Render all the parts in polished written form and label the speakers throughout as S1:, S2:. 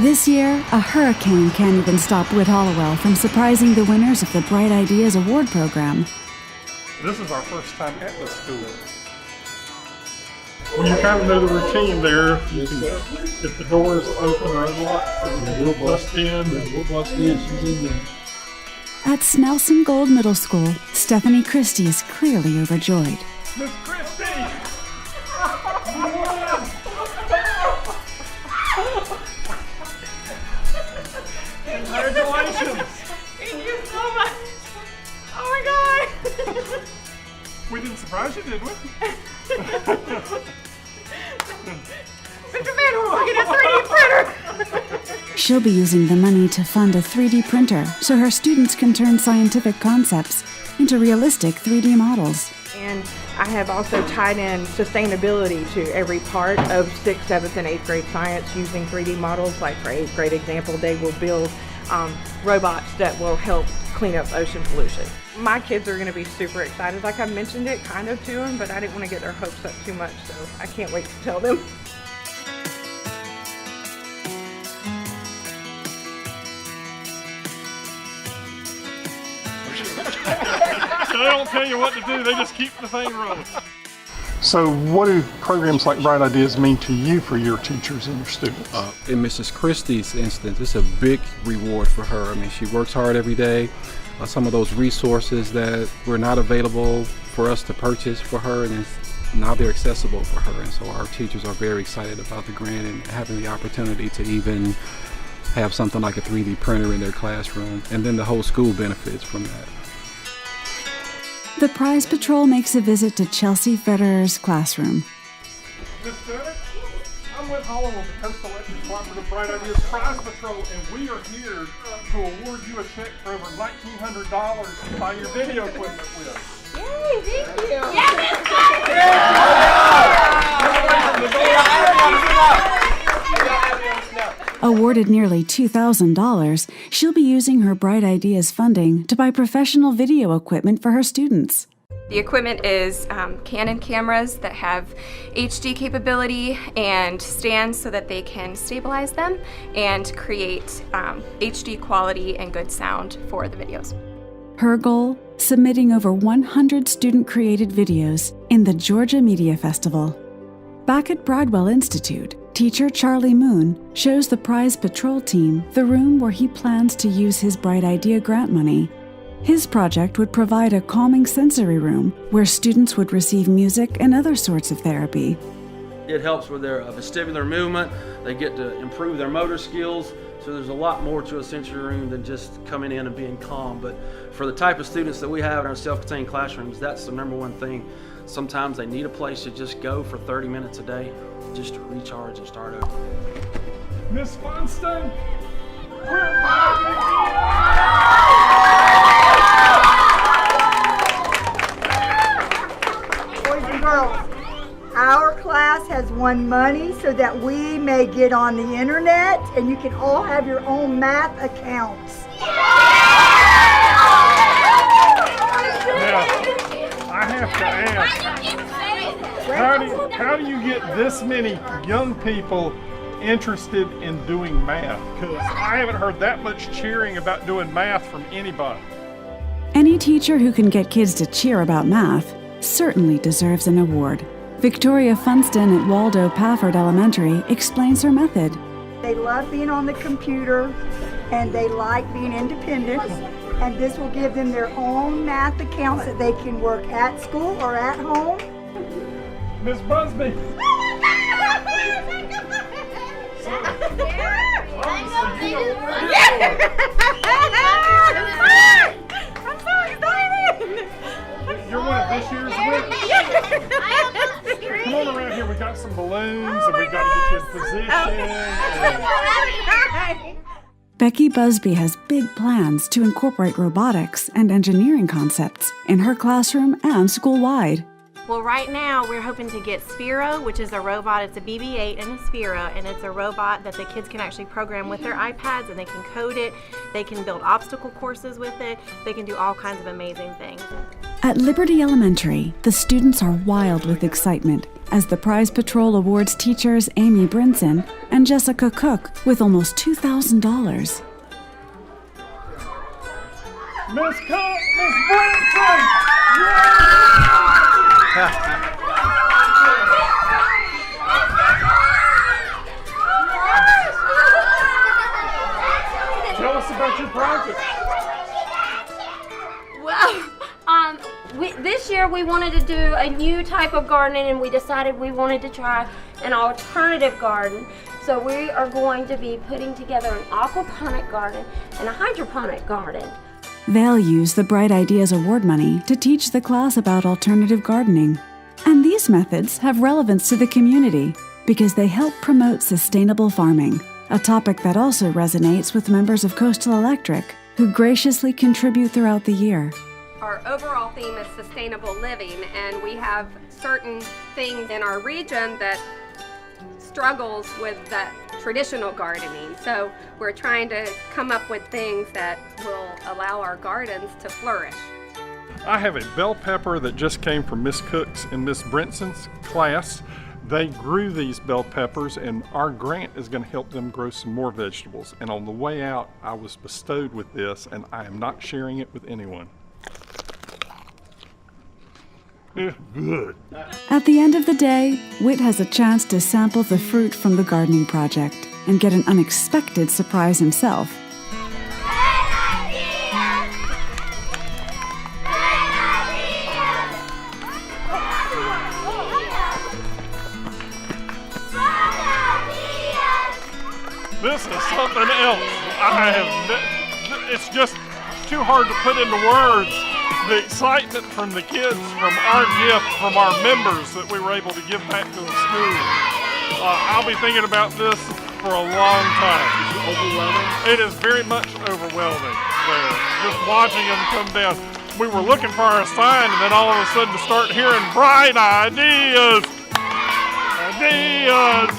S1: This year, a hurricane can't even stop Whit Hollowell from surprising the winners of the Bright Ideas Award program.
S2: This is our first time at the school. Well, you kind of know the routine there. You can, if the doors open or unlocked, we'll bust in. She's in there.
S1: At Snelson Gold Middle School, Stephanie Christie is clearly overjoyed.
S2: Miss Christie! Congratulations!
S3: Thank you so much! Oh my God!
S2: We didn't surprise you, did we?
S3: Mr. Van, we're working a 3D printer!
S1: She'll be using the money to fund a 3D printer so her students can turn scientific concepts into realistic 3D models.
S3: And I have also tied in sustainability to every part of 6th, 7th, and 8th grade science using 3D models. Like for 8th grade example, they will build robots that will help clean up ocean pollution. My kids are going to be super excited. Like I mentioned it kind of to them, but I didn't want to get their hopes up too much, so I can't wait to tell them.
S2: They don't tell you what to do, they just keep the thing rolling. So what do programs like Bright Ideas mean to you for your teachers and your students?
S4: In Mrs. Christie's instance, it's a big reward for her. I mean, she works hard every day. Some of those resources that were not available for us to purchase for her, and now they're accessible for her. And so our teachers are very excited about the grant and having the opportunity to even have something like a 3D printer in their classroom. And then the whole school benefits from that.
S1: The Prize Patrol makes a visit to Chelsea Federer's classroom.
S2: Miss Federer, I'm Whit Hollowell of the Coastal Electric Cooperative Bright Ideas Prize Patrol, and we are here to award you a check for over $1,900 to buy your video equipment with.
S3: Yay, thank you!
S1: Awarded nearly $2,000, she'll be using her Bright Ideas funding to buy professional video equipment for her students.
S5: The equipment is Canon cameras that have HD capability and stands so that they can stabilize them and create HD quality and good sound for the videos.
S1: Her goal? Submitting over 100 student-created videos in the Georgia Media Festival. Back at Bridewell Institute, teacher Charlie Moon shows the Prize Patrol team the room where he plans to use his Bright Idea grant money. His project would provide a calming sensory room where students would receive music and other sorts of therapy.
S6: It helps with their vestibular movement. They get to improve their motor skills. So there's a lot more to a sensory room than just coming in and being calm. But for the type of students that we have in our self-contained classrooms, that's the number one thing. Sometimes they need a place to just go for 30 minutes a day, just to recharge and start over.
S2: Miss Funston,
S7: Boys and girls, our class has won money so that we may get on the internet and you can all have your own math accounts.
S2: Now, I have to ask, how do you get this many young people interested in doing math? Because I haven't heard that much cheering about doing math from anybody.
S1: Any teacher who can get kids to cheer about math certainly deserves an award. Victoria Funston at Waldo Pafford Elementary explains her method.
S7: They love being on the computer and they like being independent, and this will give them their own math accounts that they can work at school or at home.
S2: Miss Busby.
S3: I'm so excited!
S2: You're one of this year's winners. Come on around here. We got some balloons, and we got to get you in position.
S1: Becky Busby has big plans to incorporate robotics and engineering concepts in her classroom and school-wide.
S8: Well, right now we're hoping to get Sphero, which is a robot. It's a BB-8 and a Sphero, and it's a robot that the kids can actually program with their iPads, and they can code it. They can build obstacle courses with it. They can do all kinds of amazing things.
S1: At Liberty Elementary, the students are wild with excitement as the Prize Patrol awards teachers Amy Brinson and Jessica Cook with almost $2,000.
S2: Miss Cook, Miss Brinson! Tell us about your project.
S9: Well, this year we wanted to do a new type of gardening, and we decided we wanted to try an alternative garden. So we are going to be putting together an aquaponic garden and a hydroponic garden.
S1: They'll use the Bright Ideas Award money to teach the class about alternative gardening. And these methods have relevance to the community because they help promote sustainable farming, a topic that also resonates with members of Coastal Electric, who graciously contribute throughout the year.
S5: Our overall theme is sustainable living, and we have certain things in our region that struggles with that traditional gardening. So we're trying to come up with things that will allow our gardens to flourish.
S2: I have a bell pepper that just came from Miss Cook's and Miss Brinson's class. They grew these bell peppers, and our grant is going to help them grow some more vegetables. And on the way out, I was bestowed with this, and I am not sharing it with anyone. It's good.
S1: At the end of the day, Whit has a chance to sample the fruit from the gardening project and get an unexpected surprise himself.
S2: This is something else. It's just too hard to put into words. The excitement from the kids, from our gift, from our members that we were able to give back to the school. I'll be thinking about this for a long time. Is it overwhelming? It is very much overwhelming there. Just watching them come down. We were looking for our sign, and then all of a sudden to start hearing bright ideas. Ideas!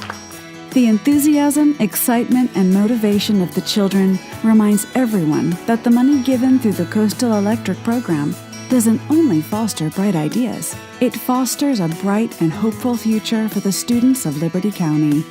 S1: The enthusiasm, excitement, and motivation of the children reminds everyone that the money given through the Coastal Electric program doesn't only foster bright ideas, it fosters a bright and hopeful future for the students of Liberty County.